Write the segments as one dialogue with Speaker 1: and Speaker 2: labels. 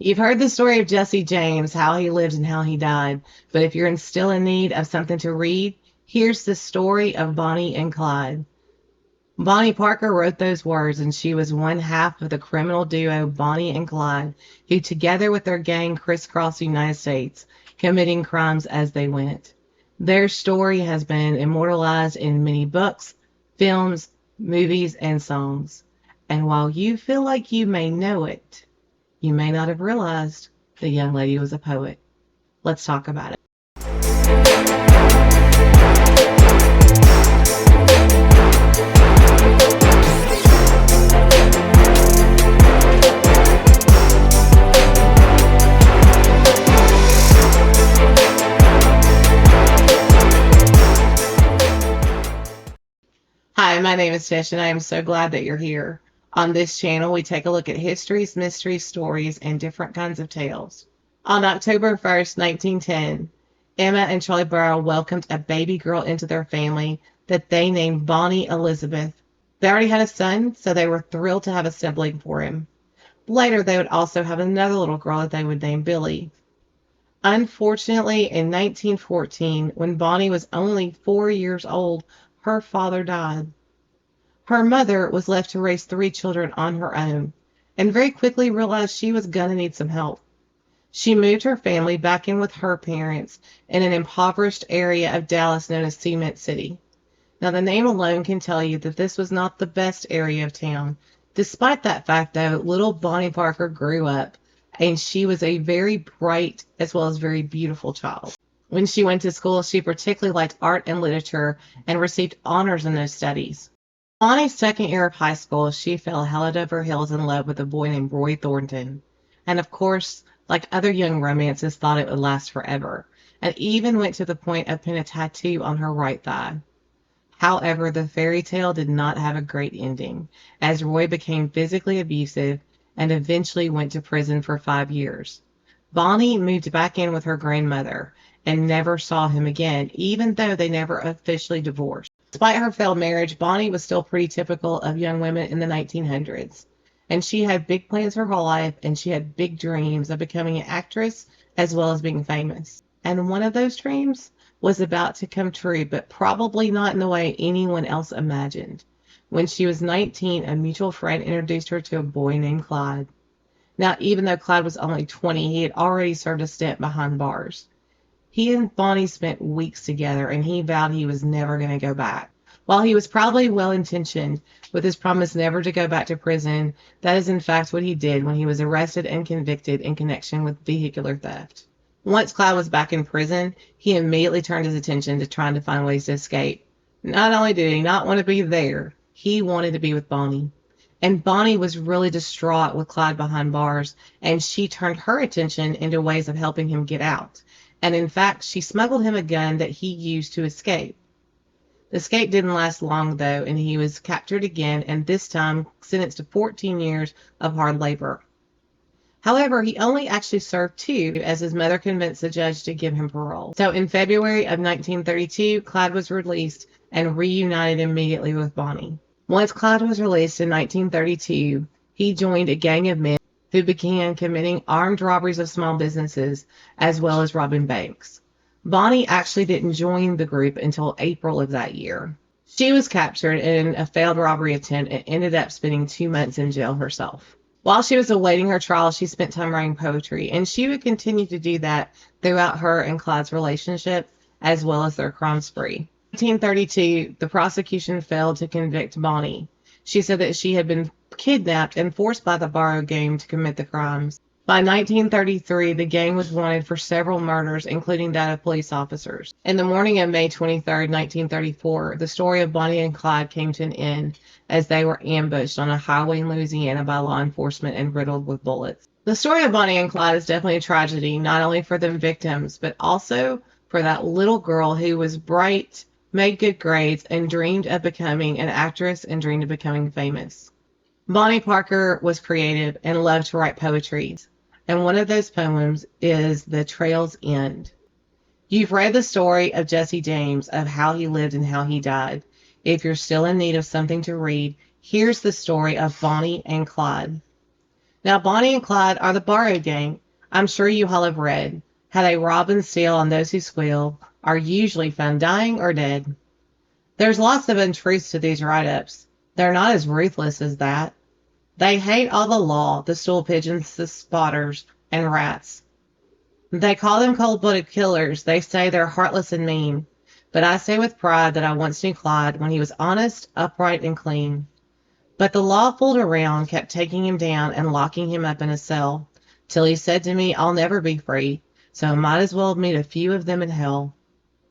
Speaker 1: You've heard the story of Jesse James, how he lived and how he died, but if you're still in need of something to read, here's the story of Bonnie and Clyde. Bonnie Parker wrote those words, and she was one half of the criminal duo Bonnie and Clyde, who together with their gang crisscrossed the United States, committing crimes as they went. Their story has been immortalized in many books, films, movies, and songs. And while you feel like you may know it, you may not have realized the young lady was a poet. Let's talk about it. Hi, my name is Tish, and I am so glad that you're here. On this channel, we take a look at histories, mysteries, stories, and different kinds of tales. On October 1st, 1910, Emma and Charlie Barrow welcomed a baby girl into their family that they named Bonnie Elizabeth. They already had a son, so they were thrilled to have a sibling for him. Later, they would also have another little girl that they would name Billy. Unfortunately, in 1914, when Bonnie was only 4 years old, her father died. Her mother was left to raise three children on her own and very quickly realized she was going to need some help. She moved her family back in with her parents in an impoverished area of Dallas known as Cement City. Now, the name alone can tell you that this was not the best area of town. Despite that fact, though, little Bonnie Parker grew up and she was a very bright as well as very beautiful child. When she went to school, she particularly liked art and literature and received honors in those studies. Bonnie's second year of high school, she fell head over heels in love with a boy named Roy Thornton. And of course, like other young romances, thought it would last forever, and even went to the point of putting a tattoo on her right thigh. However, the fairy tale did not have a great ending, as Roy became physically abusive and eventually went to prison for 5 years. Bonnie moved back in with her grandmother and never saw him again, even though they never officially divorced. Despite her failed marriage, Bonnie was still pretty typical of young women in the 1900s. And she had big plans for her life, and she had big dreams of becoming an actress as well as being famous. And one of those dreams was about to come true, but probably not in the way anyone else imagined. When she was 19, a mutual friend introduced her to a boy named Clyde. Now, even though Clyde was only 20, he had already served a stint behind bars. He and Bonnie spent weeks together, and he vowed he was never going to go back. While he was probably well-intentioned with his promise never to go back to prison, that is in fact what he did when he was arrested and convicted in connection with vehicular theft. Once Clyde was back in prison, he immediately turned his attention to trying to find ways to escape. Not only did he not want to be there, he wanted to be with Bonnie. And Bonnie was really distraught with Clyde behind bars, and she turned her attention into ways of helping him get out. And in fact, she smuggled him a gun that he used to escape. The escape didn't last long, though, and he was captured again, and this time sentenced to 14 years of hard labor. However, he only actually served 2, as his mother convinced the judge to give him parole. So in February of 1932, Clyde was released and reunited immediately with Bonnie. Once Clyde was released in 1932, he joined a gang of men who began committing armed robberies of small businesses as well as robbing banks. Bonnie actually didn't join the group until April of that year. She was captured in a failed robbery attempt and ended up spending 2 months in jail herself. While she was awaiting her trial, she spent time writing poetry, and she would continue to do that throughout her and Clyde's relationship as well as their crime spree. In 1932, the prosecution failed to convict Bonnie. She said that she had been kidnapped and forced by the Barrow gang to commit the crimes. By 1933, the gang was wanted for several murders, including that of police officers. In the morning of May 23, 1934, the story of Bonnie and Clyde came to an end as they were ambushed on a highway in Louisiana by law enforcement and riddled with bullets. The story of Bonnie and Clyde is definitely a tragedy, not only for the victims, but also for that little girl who was bright, made good grades, and dreamed of becoming an actress and dreamed of becoming famous. Bonnie Parker was creative and loved to write poetry, and one of those poems is The Trail's End. You've read the story of Jesse James, of how he lived and how he died. If you're still in need of something to read, here's the story of Bonnie and Clyde. Now, Bonnie and Clyde are the Barrow gang. I'm sure you all have read how they rob and steal, and those who squeal are usually found dying or dead. There's lots of untruths to these write-ups. They're not as ruthless as that. They hate all the law, the stool pigeons, the spotters, and rats. They call them cold-blooded killers. They say they're heartless and mean. But I say with pride that I once knew Clyde when he was honest, upright, and clean. But the law fooled around, kept taking him down and locking him up in a cell, till he said to me, I'll never be free, so I might as well meet a few of them in hell.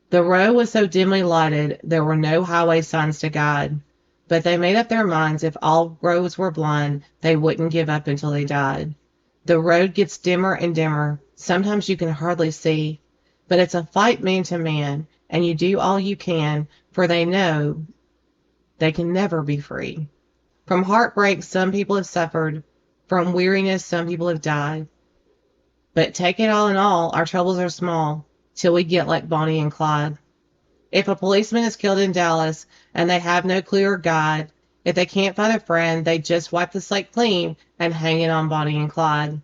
Speaker 1: The road was so dimly lighted, there were no highway signs to guide. But they made up their minds if all roads were blind, they wouldn't give up until they died. The road gets dimmer and dimmer. Sometimes you can hardly see. But it's a fight man to man, and you do all you can, for they know they can never be free. From heartbreak, some people have suffered. From weariness, some people have died. But take it all in all, our troubles are small, till we get like Bonnie and Clyde. If a policeman is killed in Dallas and they have no clue or guide, if they can't find a friend, they just wipe the slate clean and hang it on Bonnie and Clyde.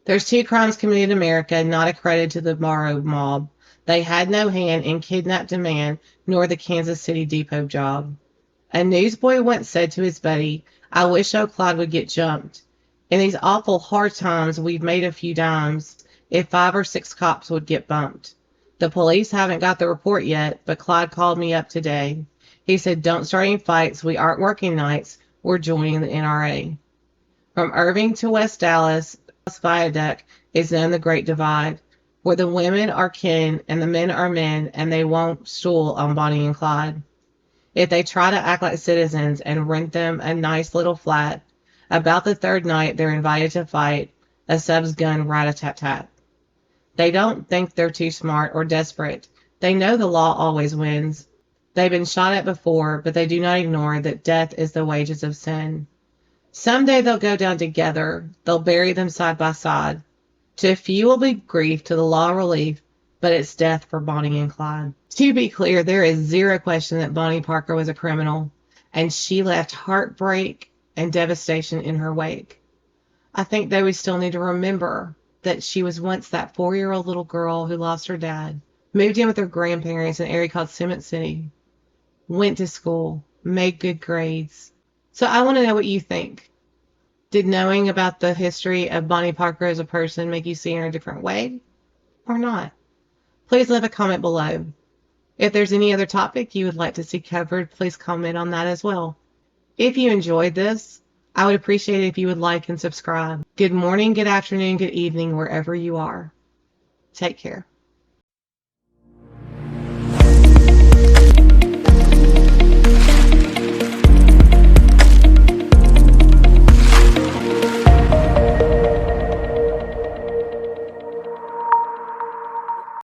Speaker 1: There's two crimes committed in America not accredited to the Barrow mob. They had no hand in kidnapped a man, nor the Kansas City depot job. A newsboy once said to his buddy, I wish old Clyde would get jumped. In these awful hard times, we've made a few dimes if 5 or 6 cops would get bumped. The police haven't got the report yet, but Clyde called me up today. He said, don't start any fights. We aren't working nights. We're joining the NRA. From Irving to West Dallas, Viaduct is known the Great Divide, where the women are kin and the men are men, and they won't stool on Bonnie and Clyde. If they try to act like citizens and rent them a nice little flat, about the third night they're invited to fight, a sub's gun rat-a-tat-tat. They don't think they're too smart or desperate. They know the law always wins. They've been shot at before, but they do not ignore that death is the wages of sin. Someday they'll go down together. They'll bury them side by side. To a few will be grief, to the law relief, but it's death for Bonnie and Clyde. To be clear, there is zero question that Bonnie Parker was a criminal, and she left heartbreak and devastation in her wake. I think, though, we still need to remember that she was once that 4-year-old little girl who lost her dad, moved in with her grandparents in an area called Cement City, went to school, made good grades. So I want to know what you think. Did knowing about the history of Bonnie Parker as a person make you see her in a different way or not? Please leave a comment below. If there's any other topic you would like to see covered, please comment on that as well. If you enjoyed this, I would appreciate it if you would like and subscribe. Good morning, good afternoon, good evening, wherever you are. Take care.